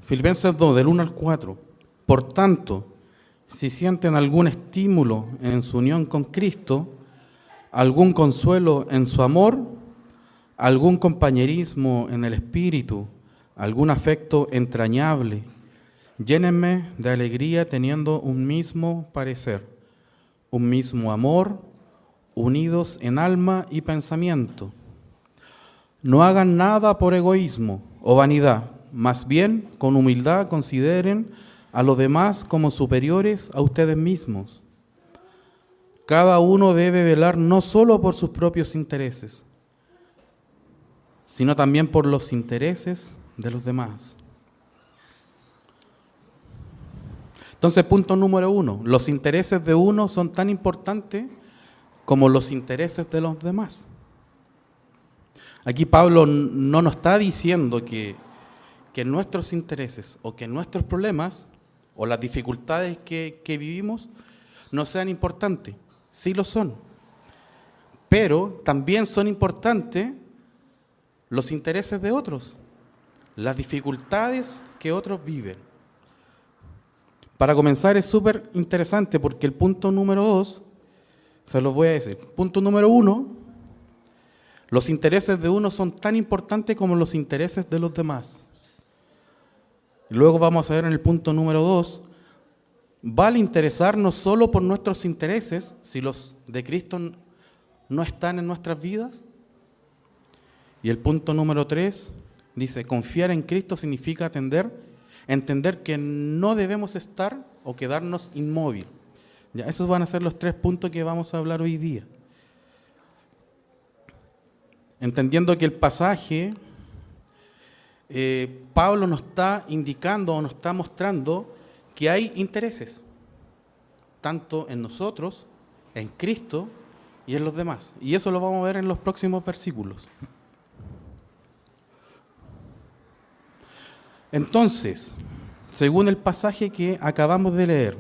Filipenses 2, del 1 al 4. Por tanto, si sienten algún estímulo en su unión con Cristo, algún consuelo en su amor, algún compañerismo en el Espíritu, algún afecto entrañable, llénenme de alegría teniendo un mismo parecer, un mismo amor, unidos en alma y pensamiento. No hagan nada por egoísmo o vanidad, más bien con humildad consideren a los demás como superiores a ustedes mismos. Cada uno debe velar no solo por sus propios intereses, sino también por los intereses de los demás. Entonces, punto número 1, los intereses de uno son tan importantes como los intereses de los demás. Aquí Pablo no nos está diciendo que nuestros intereses o que nuestros problemas o las dificultades que vivimos no sean importantes. Sí lo son. Pero también son importantes los intereses de otros, las dificultades que otros viven. Para comenzar es súper interesante porque el punto número 2, se los voy a decir. Punto número 1, los intereses de uno son tan importantes como los intereses de los demás. Luego vamos a ver en el punto número 2, ¿vale interesarnos solo por nuestros intereses si los de Cristo no están en nuestras vidas? Y el punto número 3 dice, confiar en Cristo significa entender que no debemos estar o quedarnos inmóvil. Ya, esos van a ser los 3 puntos que vamos a hablar hoy día. Entendiendo que el pasaje, Pablo nos está indicando o nos está mostrando que hay intereses, tanto en nosotros, en Cristo y en los demás. Y eso lo vamos a ver en los próximos versículos. Entonces, según el pasaje que acabamos de leer,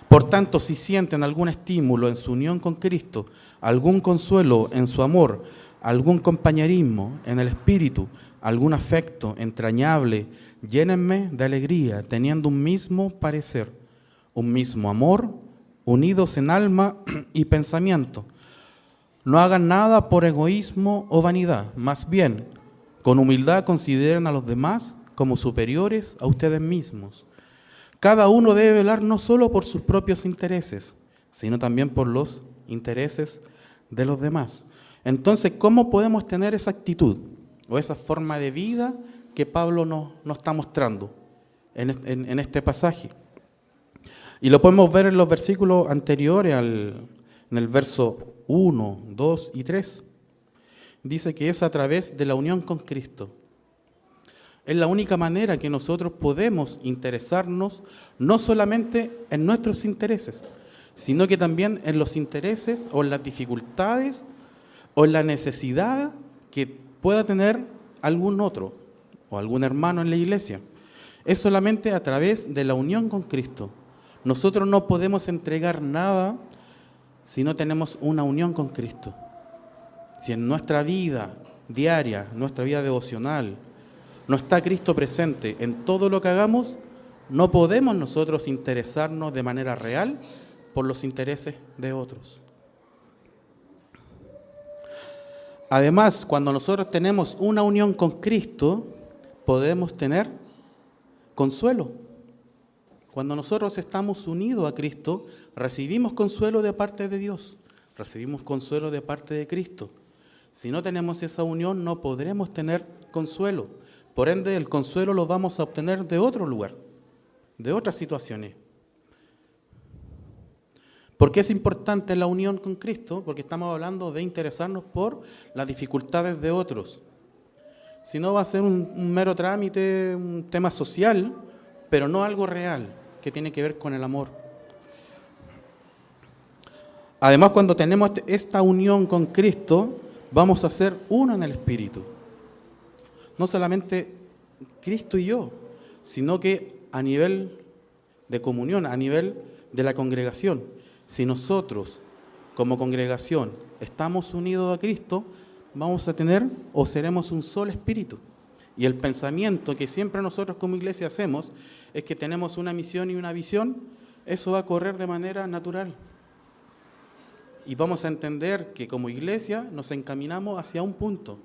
por tanto, si sienten algún estímulo en su unión con Cristo, algún consuelo en su amor, algún compañerismo en el Espíritu, algún afecto entrañable, llénenme de alegría, teniendo un mismo parecer, un mismo amor, unidos en alma y pensamiento. No hagan nada por egoísmo o vanidad, más bien, con humildad consideren a los demás como superiores a ustedes mismos. Cada uno debe velar no solo por sus propios intereses, sino también por los intereses de los demás. Entonces, ¿cómo podemos tener esa actitud o esa forma de vida que Pablo nos está mostrando en este pasaje? Y lo podemos ver en los versículos anteriores, en el verso 1, 2 y 3. Dice que es a través de la unión con Cristo. Es la única manera que nosotros podemos interesarnos no solamente en nuestros intereses, sino que también en los intereses o en las dificultades o en la necesidad que pueda tener algún otro o algún hermano en la iglesia. Es solamente a través de la unión con Cristo. Nosotros no podemos entregar nada si no tenemos una unión con Cristo. Si en nuestra vida diaria, nuestra vida devocional, no está Cristo presente en todo lo que hagamos, no podemos nosotros interesarnos de manera real por los intereses de otros. Además, cuando nosotros tenemos una unión con Cristo, podemos tener consuelo. Cuando nosotros estamos unidos a Cristo, recibimos consuelo de parte de Dios, recibimos consuelo de parte de Cristo. Si no tenemos esa unión, no podremos tener consuelo. Por ende, el consuelo lo vamos a obtener de otro lugar, de otras situaciones. ¿Por qué es importante la unión con Cristo? Porque estamos hablando de interesarnos por las dificultades de otros. Si no, va a ser un mero trámite, un tema social, pero no algo real, que tiene que ver con el amor. Además, cuando tenemos esta unión con Cristo, vamos a ser uno en el Espíritu. No solamente Cristo y yo, sino que a nivel de comunión, a nivel de la congregación. Si nosotros, como congregación, estamos unidos a Cristo, vamos a tener o seremos un solo espíritu. Y el pensamiento que siempre nosotros como iglesia hacemos es que tenemos una misión y una visión, eso va a correr de manera natural. Y vamos a entender que como iglesia nos encaminamos hacia un punto.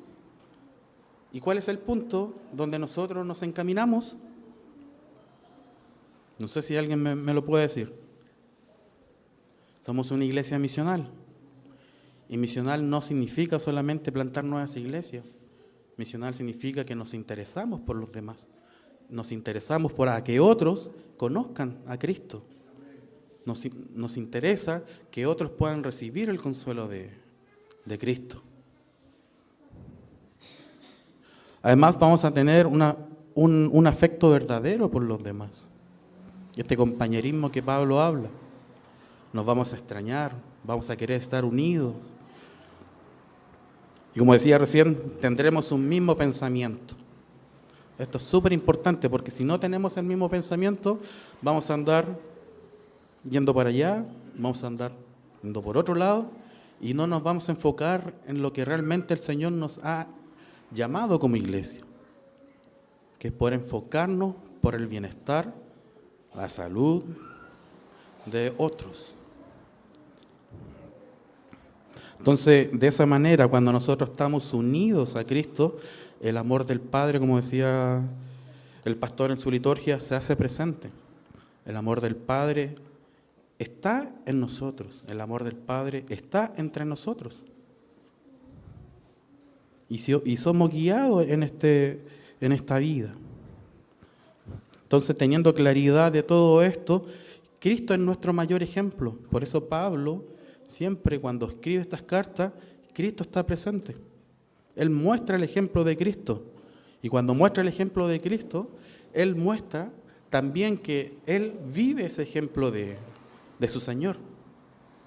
¿Y cuál es el punto donde nosotros nos encaminamos? No sé si alguien me lo puede decir. Somos una iglesia misional. Y misional no significa solamente plantar nuevas iglesias. Misional significa que nos interesamos por los demás. Nos interesamos por que otros conozcan a Cristo. Nos interesa que otros puedan recibir el consuelo de Cristo. Además vamos a tener un afecto verdadero por los demás. Este compañerismo que Pablo habla. Nos vamos a extrañar, vamos a querer estar unidos. Y como decía recién, tendremos un mismo pensamiento. Esto es súper importante porque si no tenemos el mismo pensamiento, vamos a andar yendo para allá, vamos a andar yendo por otro lado y no nos vamos a enfocar en lo que realmente el Señor nos ha llamado como iglesia, que es poder enfocarnos por el bienestar, la salud de otros. Entonces, de esa manera, cuando nosotros estamos unidos a Cristo, el amor del Padre, como decía el pastor en su liturgia, se hace presente. El amor del Padre está en nosotros, el amor del Padre está entre nosotros. Y somos guiados en esta vida. Entonces, teniendo claridad de todo esto, Cristo es nuestro mayor ejemplo. Por eso Pablo, siempre cuando escribe estas cartas, Cristo está presente. Él muestra el ejemplo de Cristo. Y cuando muestra el ejemplo de Cristo, Él muestra también que Él vive ese ejemplo de su Señor.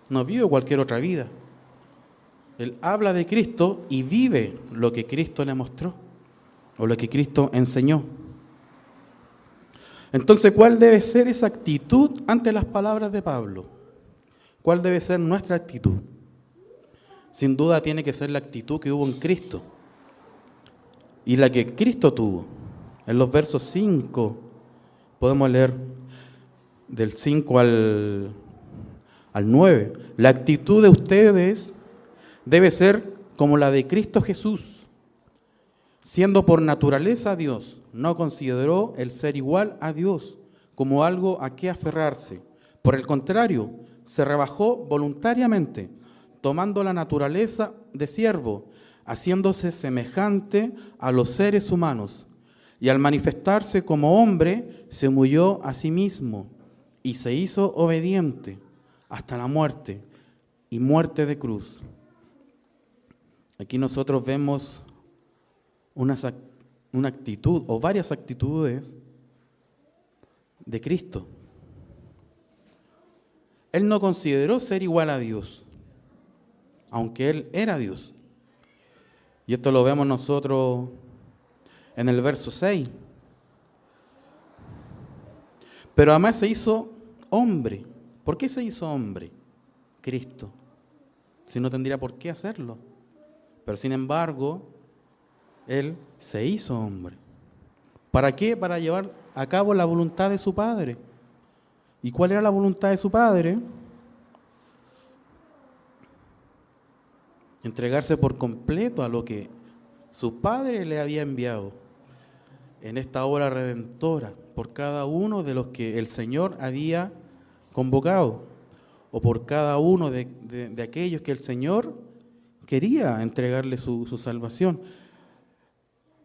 No vive cualquier otra vida. Él habla de Cristo y vive lo que Cristo le mostró o lo que Cristo enseñó. Entonces, ¿cuál debe ser esa actitud ante las palabras de Pablo? ¿Cuál debe ser nuestra actitud? Sin duda tiene que ser la actitud que hubo en Cristo y la que Cristo tuvo. En los versos 5 podemos leer del 5 al 9. La actitud de ustedes debe ser como la de Cristo Jesús. Siendo por naturaleza Dios, no consideró el ser igual a Dios como algo a qué aferrarse. Por el contrario, se rebajó voluntariamente, tomando la naturaleza de siervo, haciéndose semejante a los seres humanos. Y al manifestarse como hombre, se humilló a sí mismo y se hizo obediente hasta la muerte y muerte de cruz. Aquí nosotros vemos una actitud o varias actitudes de Cristo. Él no consideró ser igual a Dios, aunque Él era Dios. Y esto lo vemos nosotros en el verso 6. Pero además se hizo hombre. ¿Por qué se hizo hombre? Cristo. Si no tendría por qué hacerlo. Pero sin embargo, Él se hizo hombre. ¿Para qué? Para llevar a cabo la voluntad de su Padre. ¿Y cuál era la voluntad de su Padre? Entregarse por completo a lo que su Padre le había enviado en esta obra redentora por cada uno de los que el Señor había convocado o por cada uno de aquellos que el Señor quería entregarle su salvación.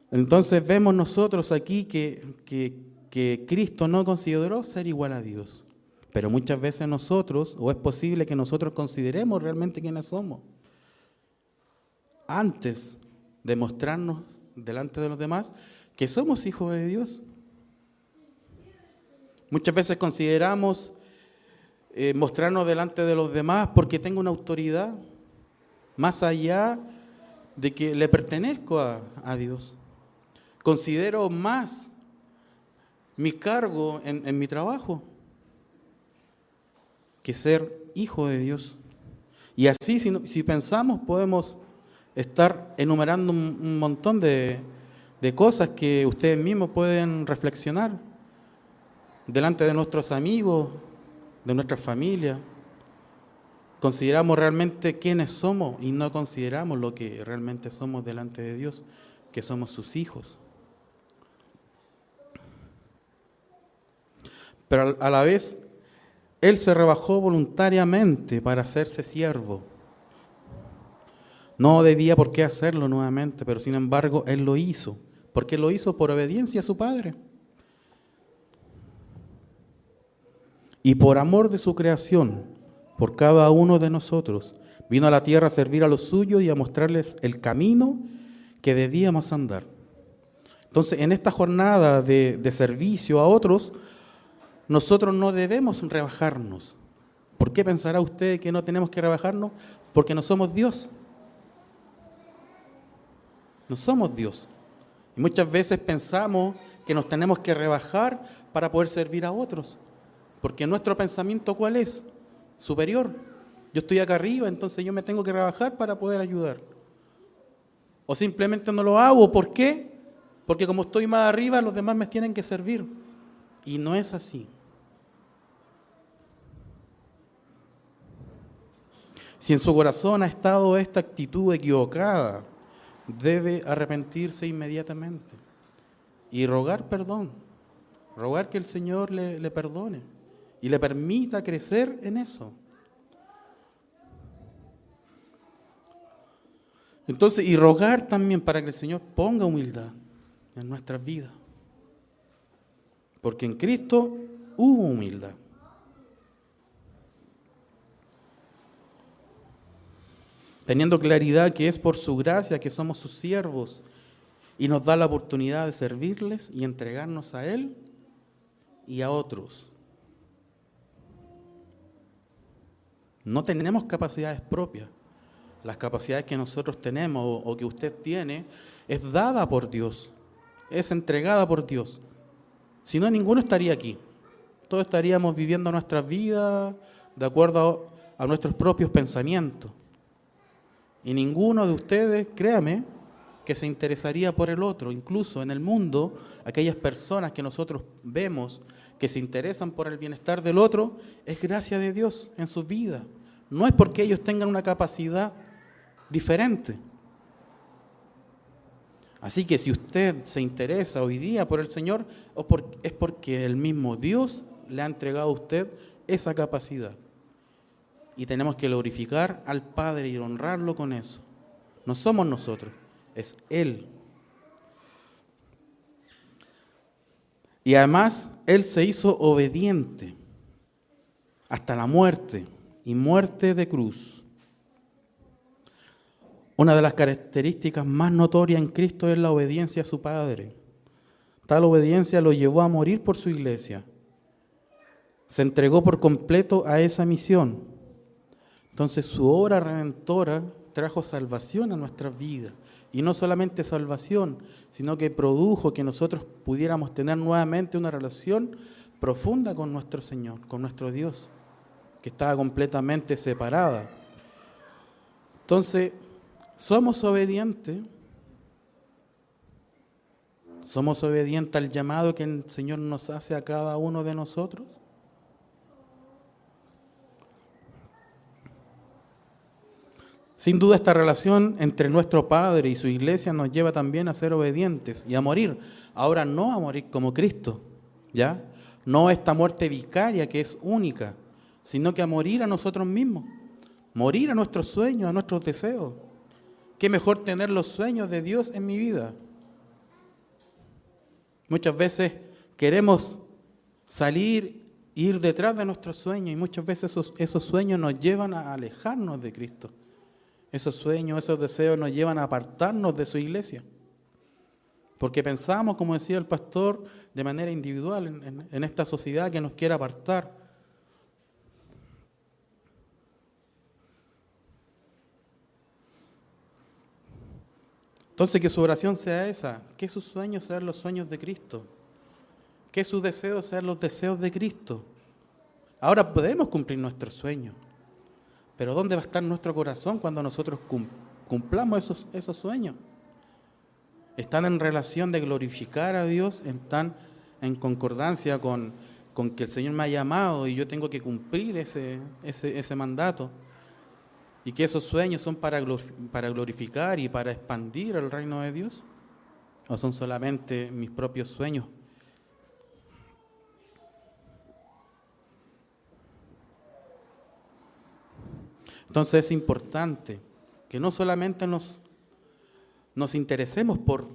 Entonces vemos nosotros aquí que Cristo no consideró ser igual a Dios, pero muchas veces nosotros, o es posible que nosotros consideremos realmente quiénes somos, antes de mostrarnos delante de los demás que somos hijos de Dios. Muchas veces consideramos mostrarnos delante de los demás porque tengo una autoridad, más allá de que le pertenezco a Dios. Considero más mi cargo en mi trabajo que ser hijo de Dios. Y así, si pensamos, podemos estar enumerando un montón de de cosas que ustedes mismos pueden reflexionar delante de nuestros amigos, de nuestra familia. Consideramos realmente quiénes somos y no consideramos lo que realmente somos delante de Dios, que somos sus hijos. Pero a la vez, Él se rebajó voluntariamente para hacerse siervo. No debía por qué hacerlo nuevamente, pero sin embargo Él lo hizo. ¿Por qué lo hizo? Por obediencia a su Padre. Y por amor de su creación, por cada uno de nosotros, vino a la tierra a servir a los suyos y a mostrarles el camino que debíamos andar. Entonces, en esta jornada de servicio a otros, nosotros no debemos rebajarnos. ¿Por qué pensará usted que no tenemos que rebajarnos? Porque no somos Dios. No somos Dios. Y muchas veces pensamos que nos tenemos que rebajar para poder servir a otros. Porque nuestro pensamiento, ¿cuál es? Superior. Yo estoy acá arriba, entonces yo me tengo que rebajar para poder ayudar. O simplemente no lo hago. ¿Por qué? Porque como estoy más arriba, los demás me tienen que servir. Y no es así. Si en su corazón ha estado esta actitud equivocada, debe arrepentirse inmediatamente y rogar perdón, rogar que el Señor le perdone y le permita crecer en eso. Entonces, y rogar también para que el Señor ponga humildad en nuestras vidas, porque en Cristo hubo humildad. Teniendo claridad que es por su gracia que somos sus siervos y nos da la oportunidad de servirles y entregarnos a Él y a otros. No tenemos capacidades propias. Las capacidades que nosotros tenemos o que usted tiene es dada por Dios, es entregada por Dios. Si no, ninguno estaría aquí. Todos estaríamos viviendo nuestras vidas de acuerdo a nuestros propios pensamientos. Y ninguno de ustedes, créame, que se interesaría por el otro. Incluso en el mundo, aquellas personas que nosotros vemos que se interesan por el bienestar del otro, es gracia de Dios en sus vidas. No es porque ellos tengan una capacidad diferente. Así que si usted se interesa hoy día por el Señor, es porque el mismo Dios le ha entregado a usted esa capacidad. Y tenemos que glorificar al Padre y honrarlo con eso. No somos nosotros, es Él. Y además, Él se hizo obediente hasta la muerte, y muerte de cruz. Una de las características más notorias en Cristo es la obediencia a su Padre. Tal obediencia lo llevó a morir por su iglesia. Se entregó por completo a esa misión. Entonces su obra redentora trajo salvación a nuestras vidas. Y no solamente salvación, sino que produjo que nosotros pudiéramos tener nuevamente una relación profunda con nuestro Señor, con nuestro Dios, que estaba completamente separada. Entonces, ¿somos obedientes? ¿Somos obedientes al llamado que el Señor nos hace a cada uno de nosotros? Sin duda esta relación entre nuestro Padre y su iglesia nos lleva también a ser obedientes y a morir. Ahora no a morir como Cristo, ¿ya? No esta muerte vicaria que es única, sino que a morir a nosotros mismos, morir a nuestros sueños, a nuestros deseos. ¿Qué mejor tener los sueños de Dios en mi vida? Muchas veces queremos salir, ir detrás de nuestros sueños y muchas veces esos sueños nos llevan a alejarnos de Cristo. Esos sueños, esos deseos nos llevan a apartarnos de su iglesia. Porque pensamos, como decía el pastor, de manera individual en esta sociedad que nos quiere apartar. Entonces que su oración sea esa, que sus sueños sean los sueños de Cristo, que sus deseos sean los deseos de Cristo. Ahora podemos cumplir nuestros sueños. Pero ¿dónde va a estar nuestro corazón cuando nosotros cumplamos esos sueños? están en relación de glorificar a Dios, están en concordancia con que el Señor me ha llamado y yo tengo que cumplir ese mandato, y que esos sueños son para glorificar y para expandir el reino de Dios, o son solamente mis propios sueños. Entonces es importante que no solamente nos interesemos por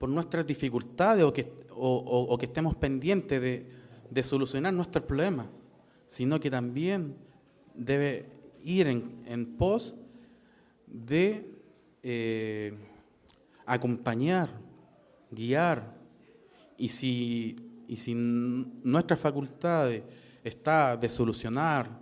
nuestras dificultades o que estemos pendientes de solucionar nuestros problemas, sino que también debe ir en pos de acompañar, guiar, y si nuestras facultades está de solucionar,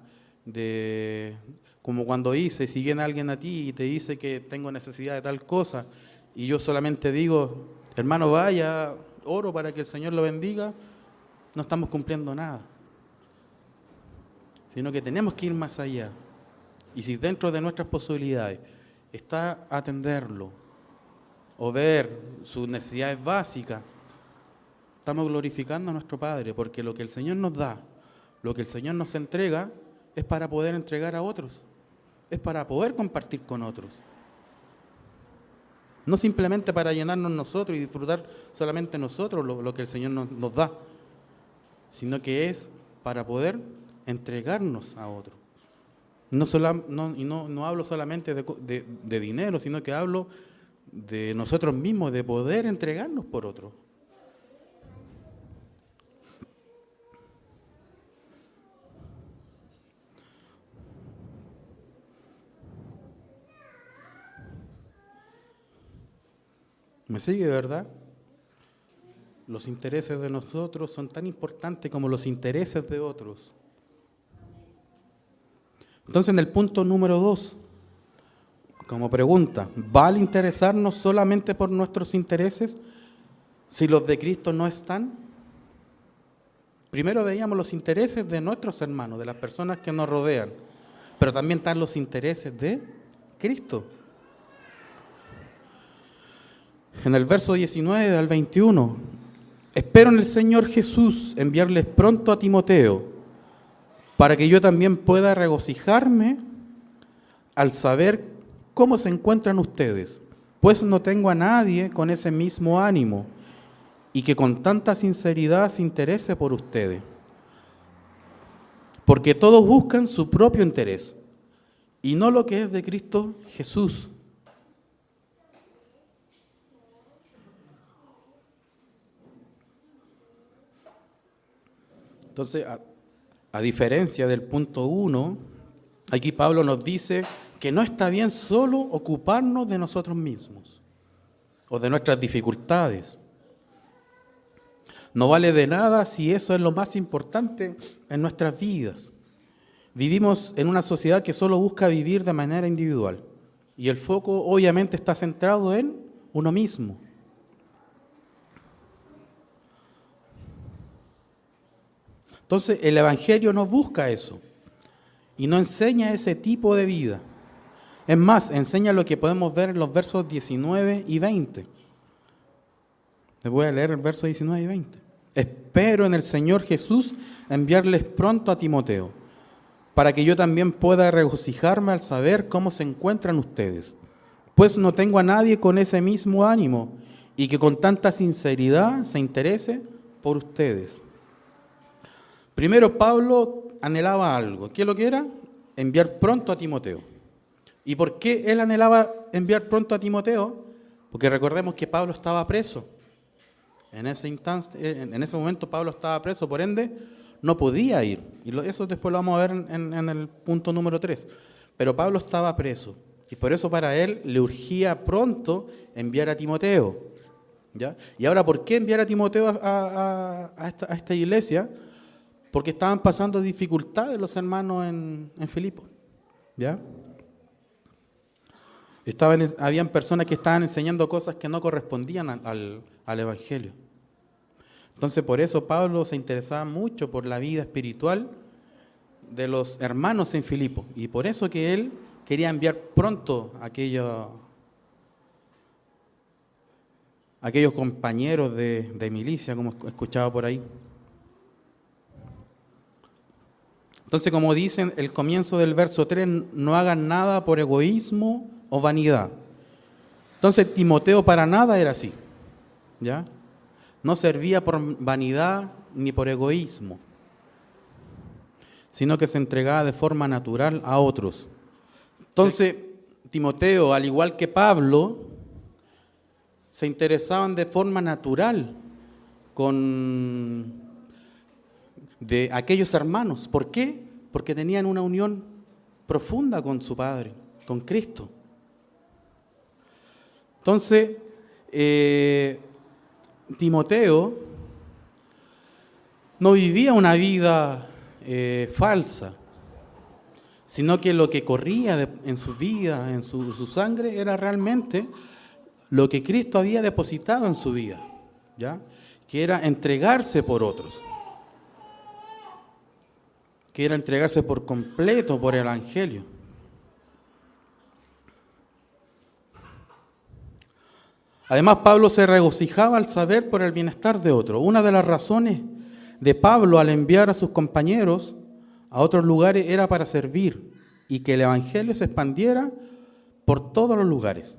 como cuando si viene alguien a ti y te dice que tengo necesidad de tal cosa, y yo solamente digo, hermano, vaya, oro para que el Señor lo bendiga, no estamos cumpliendo nada. Sino que tenemos que ir más allá. Y si dentro de nuestras posibilidades está atenderlo o ver sus necesidades básicas, estamos glorificando a nuestro Padre, porque lo que el Señor nos da, lo que el Señor nos entrega, es para poder entregar a otros, es para poder compartir con otros. No simplemente para llenarnos nosotros y disfrutar solamente nosotros lo que el Señor nos da, sino que es para poder entregarnos a otros. No hablo solamente de dinero, sino que hablo de nosotros mismos, de poder entregarnos por otros. ¿Me sigue, verdad? Los intereses de nosotros son tan importantes como los intereses de otros. Entonces, en el punto número 2, como pregunta, ¿vale interesarnos solamente por nuestros intereses si los de Cristo no están? Primero veíamos los intereses de nuestros hermanos, de las personas que nos rodean, pero también están los intereses de Cristo. En el verso 19 al 21, espero en el Señor Jesús enviarles pronto a Timoteo, para que yo también pueda regocijarme al saber cómo se encuentran ustedes, pues no tengo a nadie con ese mismo ánimo y que con tanta sinceridad se interese por ustedes. Porque todos buscan su propio interés y no lo que es de Cristo Jesús. Entonces, a diferencia del punto 1, aquí Pablo nos dice que no está bien solo ocuparnos de nosotros mismos o de nuestras dificultades. No vale de nada si eso es lo más importante en nuestras vidas. Vivimos en una sociedad que solo busca vivir de manera individual y el foco obviamente está centrado en uno mismo. Entonces, el Evangelio no busca eso y no enseña ese tipo de vida. Es más, enseña lo que podemos ver en los versos 19 y 20. Les voy a leer el verso 19 y 20. Espero en el Señor Jesús enviarles pronto a Timoteo, para que yo también pueda regocijarme al saber cómo se encuentran ustedes, pues no tengo a nadie con ese mismo ánimo y que con tanta sinceridad se interese por ustedes. Primero, Pablo anhelaba algo. ¿Qué es lo que era? Enviar pronto a Timoteo. ¿Y por qué él anhelaba enviar pronto a Timoteo? Porque recordemos que Pablo estaba preso. En ese momento Pablo estaba preso, por ende no podía ir. Y eso después lo vamos a ver en el punto número 3. Pero Pablo estaba preso. Y por eso para él le urgía pronto enviar a Timoteo. ¿Ya? Y ahora, ¿por qué enviar a Timoteo a esta iglesia? Porque estaban pasando dificultades los hermanos en Filipo. ¿Ya? Habían personas que estaban enseñando cosas que no correspondían al Evangelio. Entonces, por eso Pablo se interesaba mucho por la vida espiritual de los hermanos en Filipo. Y por eso que él quería enviar pronto aquellos compañeros de milicia, como he escuchado por ahí. Entonces, como dicen el comienzo del verso 3, no hagan nada por egoísmo o vanidad. Entonces, Timoteo para nada era así, ¿ya? No servía por vanidad ni por egoísmo, sino que se entregaba de forma natural a otros. Entonces, Timoteo, al igual que Pablo, se interesaban de forma natural de aquellos hermanos. ¿Por qué? Porque tenían una unión profunda con su Padre, con Cristo. Entonces, Timoteo no vivía una vida falsa, sino que lo que corría en su vida, en su sangre, era realmente lo que Cristo había depositado en su vida, ¿ya? Que era entregarse por otros, que era entregarse por completo por el Evangelio. Además, Pablo se regocijaba al saber por el bienestar de otros. Una de las razones de Pablo al enviar a sus compañeros a otros lugares era para servir y que el Evangelio se expandiera por todos los lugares.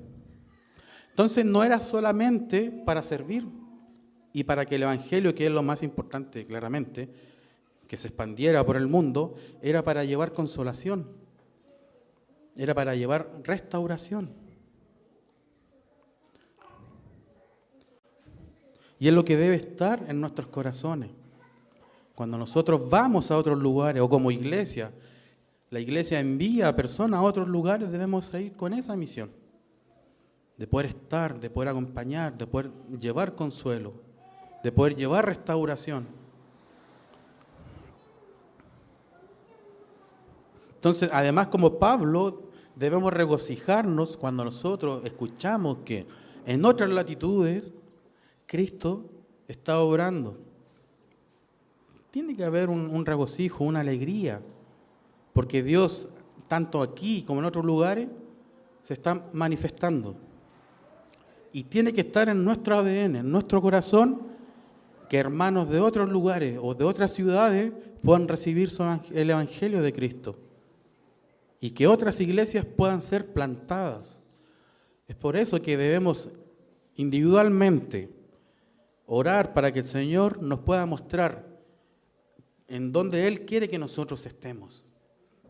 Entonces no era solamente para servir y para que el Evangelio, que es lo más importante claramente, que se expandiera por el mundo, era para llevar consolación, era para llevar restauración. Y es lo que debe estar en nuestros corazones. Cuando nosotros vamos a otros lugares, o como iglesia, la iglesia envía a personas a otros lugares, debemos ir con esa misión. De poder estar, de poder acompañar, de poder llevar consuelo, de poder llevar restauración. Entonces, además, como Pablo, debemos regocijarnos cuando nosotros escuchamos que en otras latitudes Cristo está obrando. Tiene que haber un regocijo, una alegría, porque Dios, tanto aquí como en otros lugares, se está manifestando. Y tiene que estar en nuestro ADN, en nuestro corazón, que hermanos de otros lugares o de otras ciudades puedan recibir el Evangelio de Cristo. Y que otras iglesias puedan ser plantadas. Es por eso que debemos individualmente orar para que el Señor nos pueda mostrar en donde Él quiere que nosotros estemos.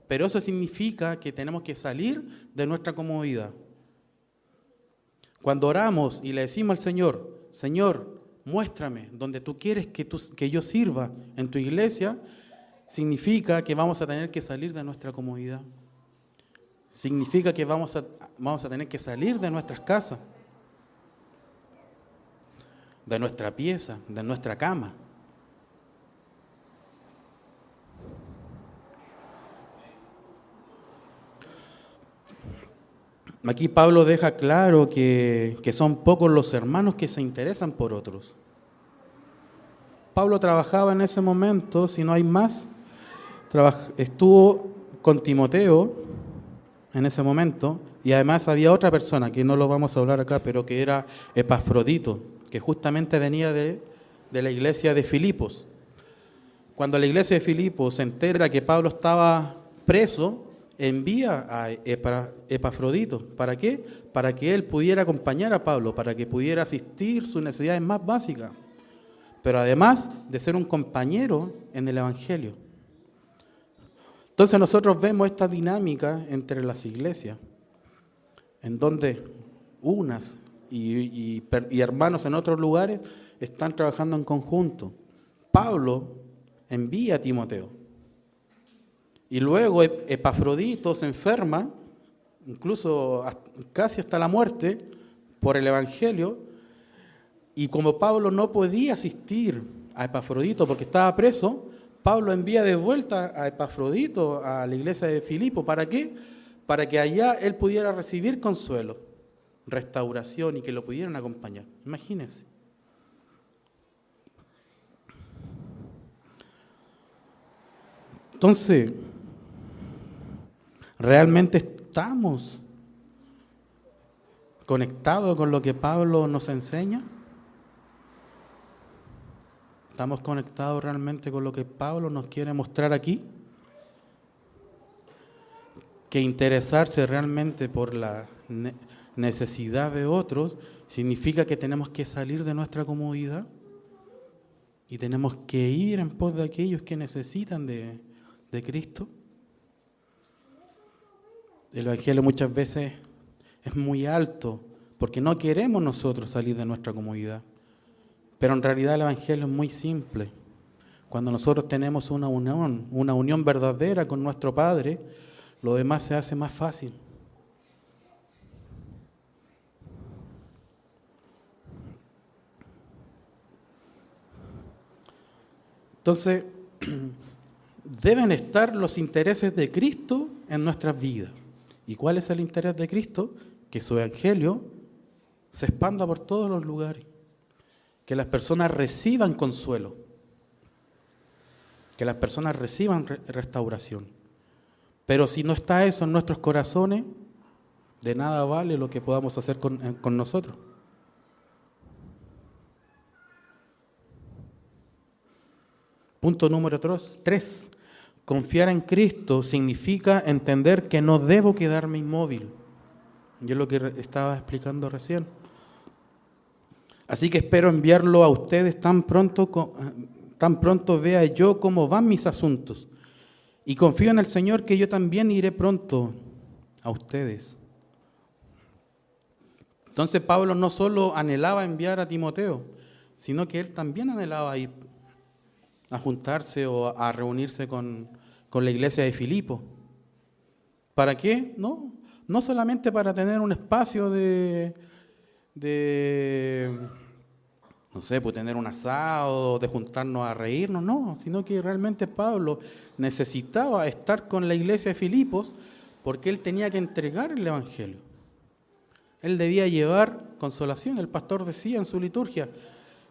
Pero eso significa que tenemos que salir de nuestra comodidad. Cuando oramos y le decimos al Señor, Señor, muéstrame donde tú quieres que yo sirva en tu iglesia, significa que vamos a tener que salir de nuestra comodidad. Significa que vamos a tener que salir de nuestras casas, de nuestra pieza, de nuestra cama. Aquí Pablo deja claro que son pocos los hermanos que se interesan por otros. Pablo trabajaba en ese momento, si no hay más, estuvo con Timoteo en ese momento, y además había otra persona, que no lo vamos a hablar acá, pero que era Epafrodito, que justamente venía de la iglesia de Filipos. Cuando la iglesia de Filipos se entera que Pablo estaba preso, envía a Epafrodito. ¿Para qué? Para que él pudiera acompañar a Pablo, para que pudiera asistir sus necesidades más básicas, pero además de ser un compañero en el Evangelio. Entonces nosotros vemos esta dinámica entre las iglesias, en donde unas y hermanos en otros lugares están trabajando en conjunto. Pablo envía a Timoteo. Y luego Epafrodito se enferma, incluso casi hasta la muerte, por el Evangelio. Y como Pablo no podía asistir a Epafrodito porque estaba preso, Pablo envía de vuelta a Epafrodito a la iglesia de Filipo. ¿Para qué? Para que allá él pudiera recibir consuelo, restauración y que lo pudieran acompañar. Imagínense. Entonces, ¿realmente estamos conectados con lo que Pablo nos enseña? ¿Estamos conectados realmente con lo que Pablo nos quiere mostrar aquí? Que interesarse realmente por la necesidad de otros significa que tenemos que salir de nuestra comodidad y tenemos que ir en pos de aquellos que necesitan de Cristo. El Evangelio muchas veces es muy alto porque no queremos nosotros salir de nuestra comodidad. Pero en realidad el Evangelio es muy simple. Cuando nosotros tenemos una unión verdadera con nuestro Padre, lo demás se hace más fácil. Entonces, deben estar los intereses de Cristo en nuestras vidas. ¿Y cuál es el interés de Cristo? Que su Evangelio se expanda por todos los lugares. Que las personas reciban consuelo. Que las personas reciban restauración. Pero si no está eso en nuestros corazones, de nada vale lo que podamos hacer con nosotros. Punto número 3. Confiar en Cristo significa entender que no debo quedarme inmóvil. Y es lo que estaba explicando recién. Así que espero enviarlo a ustedes tan pronto vea yo cómo van mis asuntos. Y confío en el Señor que yo también iré pronto a ustedes. Entonces Pablo no solo anhelaba enviar a Timoteo, sino que él también anhelaba ir a juntarse o a reunirse con la iglesia de Filipo. ¿Para qué? No solamente para tener un espacio de no sé, pues tener un asado, de juntarnos a reírnos, no, sino que realmente Pablo necesitaba estar con la iglesia de Filipos porque él tenía que entregar el Evangelio. Él debía llevar consolación. El pastor decía en su liturgia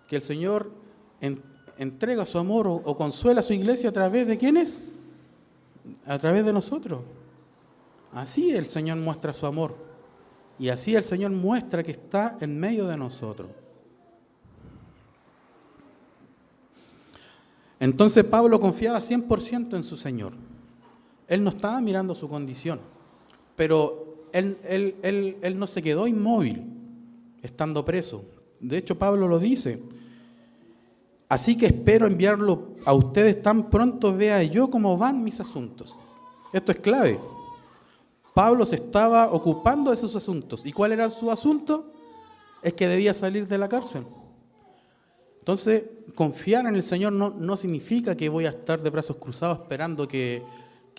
que el Señor entrega su amor o consuela a su iglesia a través de ¿quiénes? A través de nosotros. Así el Señor muestra su amor y así el Señor muestra que está en medio de nosotros. Entonces Pablo confiaba 100% en su Señor. Él no estaba mirando su condición, pero él no se quedó inmóvil estando preso. De hecho, Pablo lo dice. Así que espero enviarlo a ustedes tan pronto vea yo cómo van mis asuntos. Esto es clave. Pablo se estaba ocupando de sus asuntos. ¿Y cuál era su asunto? Es que debía salir de la cárcel. Entonces, confiar en el Señor no significa que voy a estar de brazos cruzados esperando que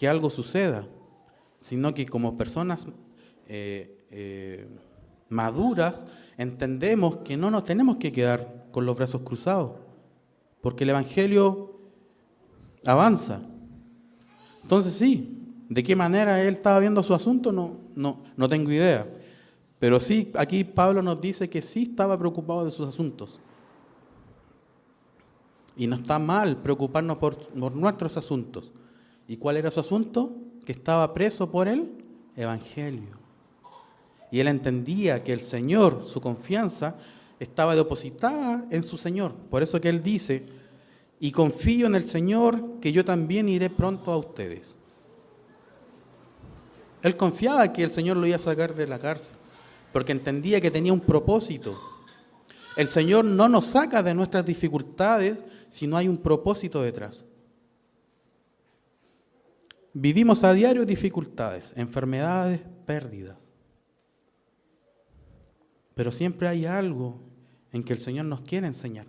algo suceda, sino que como personas maduras entendemos que no nos tenemos que quedar con los brazos cruzados, porque el Evangelio avanza. Entonces sí, ¿de qué manera él estaba viendo su asunto? No tengo idea. Pero sí, aquí Pablo nos dice que sí estaba preocupado de sus asuntos. Y no está mal preocuparnos por nuestros asuntos. ¿Y cuál era su asunto? Que estaba preso por el Evangelio. Y él entendía que el Señor, su confianza, estaba depositada en su Señor. Por eso que él dice, y confío en el Señor que yo también iré pronto a ustedes. Él confiaba que el Señor lo iba a sacar de la cárcel, porque entendía que tenía un propósito. El Señor no nos saca de nuestras dificultades si no hay un propósito detrás. Vivimos a diario dificultades, enfermedades, pérdidas. Pero siempre hay algo en que el Señor nos quiere enseñar.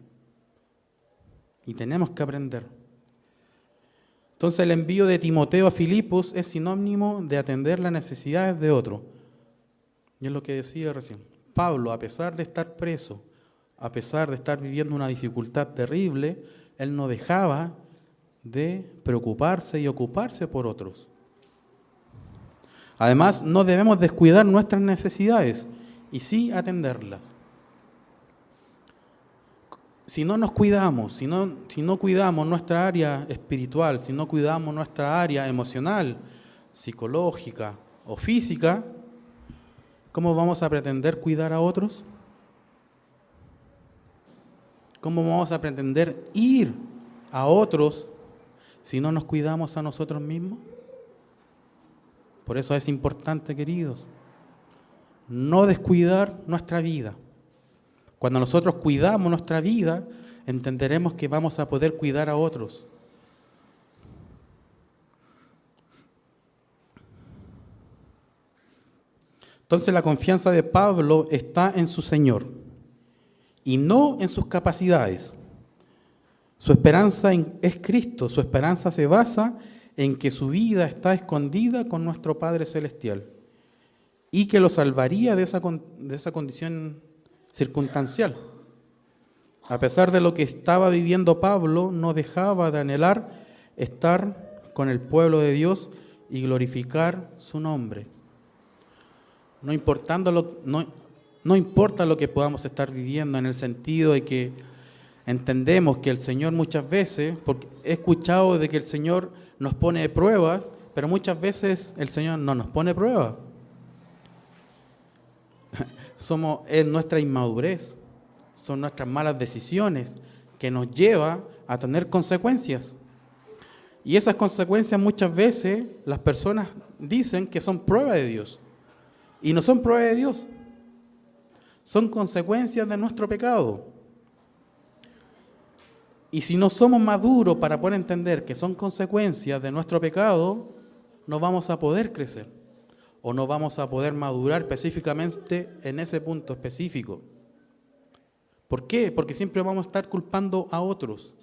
Y tenemos que aprender. Entonces el envío de Timoteo a Filipos es sinónimo de atender las necesidades de otro. Y es lo que decía recién. Pablo, a pesar de estar preso, a pesar de estar viviendo una dificultad terrible, él no dejaba de preocuparse y ocuparse por otros. Además, no debemos descuidar nuestras necesidades y sí atenderlas. Si no nos cuidamos, si no cuidamos nuestra área espiritual, si no cuidamos nuestra área emocional, psicológica o física, ¿cómo vamos a pretender cuidar a otros? ¿Cómo vamos a pretender ir a otros si no nos cuidamos a nosotros mismos? Por eso es importante, queridos, no descuidar nuestra vida. Cuando nosotros cuidamos nuestra vida, entenderemos que vamos a poder cuidar a otros. Entonces la confianza de Pablo está en su Señor y no en sus capacidades. Su esperanza es Cristo, su esperanza se basa en que su vida está escondida con nuestro Padre Celestial y que lo salvaría de esa condición circunstancial. A pesar de lo que estaba viviendo Pablo, no dejaba de anhelar estar con el pueblo de Dios y glorificar su nombre. No importa lo que podamos estar viviendo, en el sentido de que entendemos que el Señor muchas veces, porque he escuchado de que el Señor nos pone pruebas, pero muchas veces el Señor no nos pone pruebas. Es nuestra inmadurez, son nuestras malas decisiones que nos lleva a tener consecuencias. Y esas consecuencias muchas veces las personas dicen que son pruebas de Dios. Y no son pruebas de Dios, son consecuencias de nuestro pecado. Y si no somos maduros para poder entender que son consecuencias de nuestro pecado, no vamos a poder crecer o no vamos a poder madurar específicamente en ese punto específico. ¿Por qué? Porque siempre vamos a estar culpando a otros.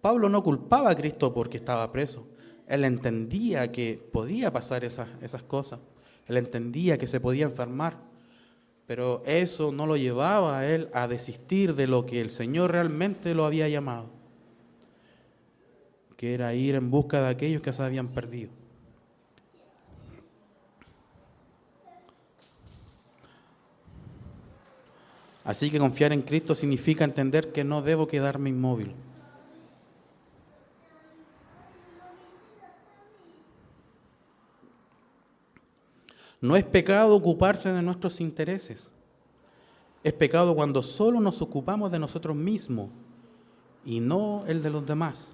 Pablo no culpaba a Cristo porque estaba preso. Él entendía que podía pasar esas cosas. Él entendía que se podía enfermar. Pero eso no lo llevaba a él a desistir de lo que el Señor realmente lo había llamado, que era ir en busca de aquellos que se habían perdido. Así que confiar en Cristo significa entender que no debo quedarme inmóvil. No es pecado ocuparse de nuestros intereses. Es pecado cuando solo nos ocupamos de nosotros mismos y no el de los demás.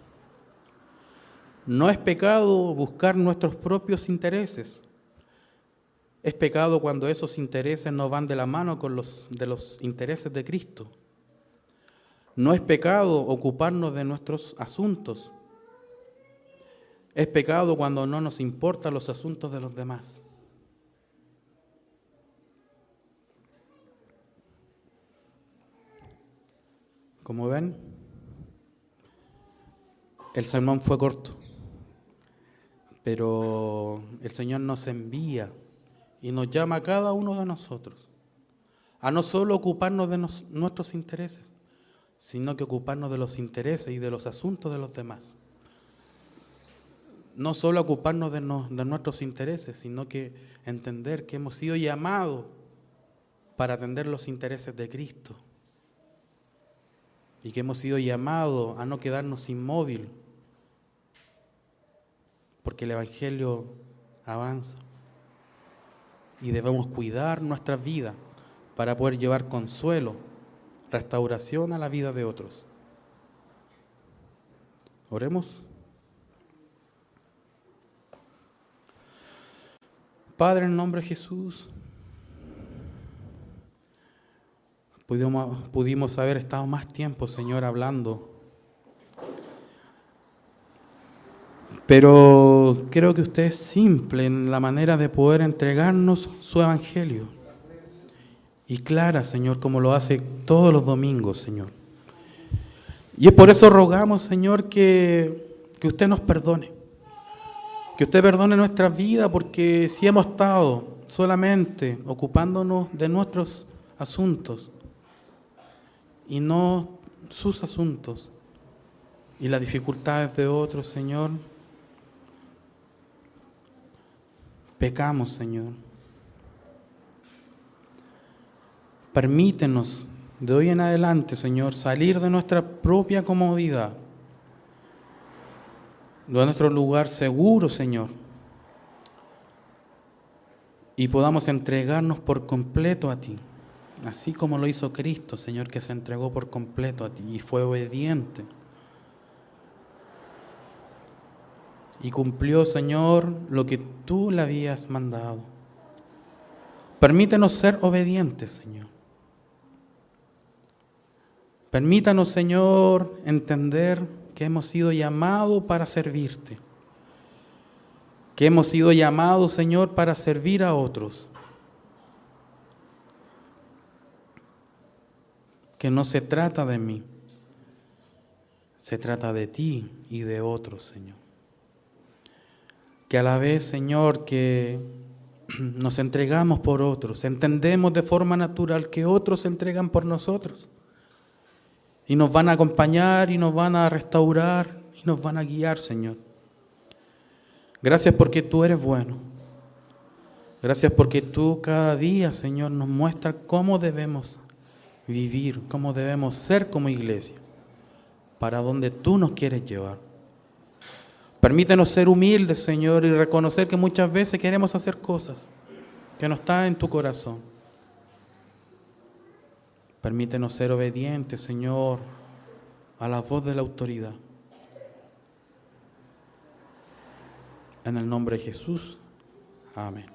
No es pecado buscar nuestros propios intereses. Es pecado cuando esos intereses no van de la mano con los intereses de Cristo. No es pecado ocuparnos de nuestros asuntos. Es pecado cuando no nos importan los asuntos de los demás. Como ven, el sermón fue corto, pero el Señor nos envía y nos llama a cada uno de nosotros a no solo ocuparnos de nuestros intereses, sino que ocuparnos de los intereses y de los asuntos de los demás. No solo ocuparnos de nuestros intereses, sino que entender que hemos sido llamados para atender los intereses de Cristo. Y que hemos sido llamados a no quedarnos inmóviles, porque el Evangelio avanza. Y debemos cuidar nuestras vidas para poder llevar consuelo, restauración a la vida de otros. Oremos. Padre, en el nombre de Jesús, pudimos haber estado más tiempo, Señor, hablando. Pero creo que usted es simple en la manera de poder entregarnos su evangelio. Y clara, Señor, como lo hace todos los domingos, Señor. Y es por eso rogamos, Señor, que usted nos perdone. Que usted perdone nuestra vida, porque si hemos estado solamente ocupándonos de nuestros asuntos, y no sus asuntos y las dificultades de otros, Señor, pecamos, Señor. Permítenos de hoy en adelante, Señor, salir de nuestra propia comodidad, de nuestro lugar seguro, Señor, y podamos entregarnos por completo a ti. así como lo hizo Cristo, Señor, que se entregó por completo a ti y fue obediente. Y cumplió, Señor, lo que tú le habías mandado. Permítenos ser obedientes, Señor. Permítanos, Señor, entender que hemos sido llamados para servirte. Que hemos sido llamados, Señor, para servir a otros. Que no se trata de mí, se trata de ti y de otros, Señor. Que a la vez, Señor, que nos entregamos por otros, entendemos de forma natural que otros se entregan por nosotros y nos van a acompañar y nos van a restaurar y nos van a guiar, Señor. Gracias porque tú eres bueno. Gracias porque tú cada día, Señor, nos muestras cómo debemos vivir, cómo debemos ser como iglesia, para donde tú nos quieres llevar. Permítenos ser humildes, Señor, y reconocer que muchas veces queremos hacer cosas que no están en tu corazón. Permítenos ser obedientes, Señor, a la voz de la autoridad. En el nombre de Jesús. Amén.